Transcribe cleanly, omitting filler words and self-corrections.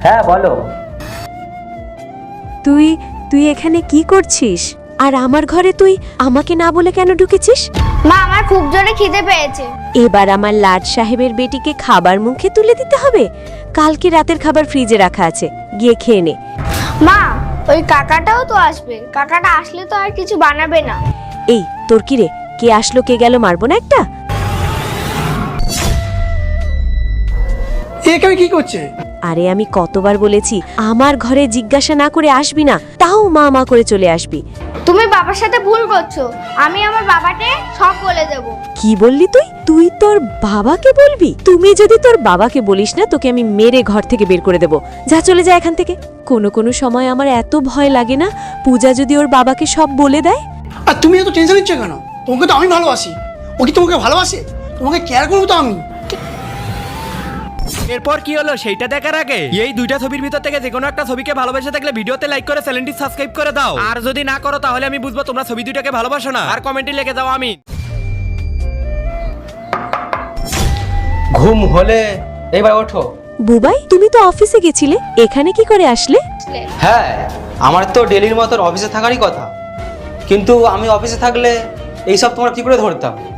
হ্যাঁ বলো। তুই তুই এখানে কি করছিস? আর আমার ঘরে তুই আমাকে না বলে কেন ঢুকেছিস? মা, আমার খুব জোরে খিদে পেয়েছে। এবার আমার লাট সাহেবের বেটিকে খাবার মুখে তুলে দিতে হবে। কালকে রাতের খাবার ফ্রিজে রাখা আছে, গিয়ে খেয়ে নে। মা, ওই কাকাটাও তো আসবে। কাকাটা আসলে তো আর কিছু বানাবে না। এই তোর কি রে, কে আসলো কে গেল, মারবো না একটা? এখানে কি করছে? আরে আমি কতবার বলেছি আমার ঘরে জিজ্ঞাসা না করে আসবি না, তাও মা মা করে চলে আসবি। তুমি বাবার সাথে ভুল করছো। আমি আমার বাবাকে সব বলে দেব। কি বললি তুই? তুই তোর বাবাকে বলবি? তুমি যদি তোর বাবাকে বলিস না, তোকে আমি মেরে ঘর থেকে বের করে দেব। যা, চলে যা এখান থেকে। কোনো কোনো সময় আমার এত ভয় লাগে না, পূজা যদি ওর বাবাকে সব বলে দেয়। আর তুমি এত টেনশন নিচ্ছ কেন? তোমাকে তো আমি ভালোবাসি। ও কি তোমাকে ভালোবাসে? তোমাকে কেয়ার করবো তো আমি। এরপর কি হলো সেইটা দেখার আগে এই দুইটা ছবির ভিতর থেকে যে কোনো একটা ছবিকে ভালোবেসে থাকলে ভিডিওতে লাইক করে চ্যানেলটি সাবস্ক্রাইব করে দাও। আর যদি না করো তাহলে আমি বুঝবো তোমরা ছবি দুইটাকে ভালোবাসো না। আর কমেন্টে লিখে দাও আমি। ঘুম হলে এবার ওঠো। বুবাই, তুমি তো অফিসে গেছিলে, এখানে কি করে আসলে? হ্যাঁ, আমার তো ডেলির মতন অফিসে থাকারই কথা, কিন্তু আমি অফিসে থাকলে এইসব তোমরা কি করে ধরতাম?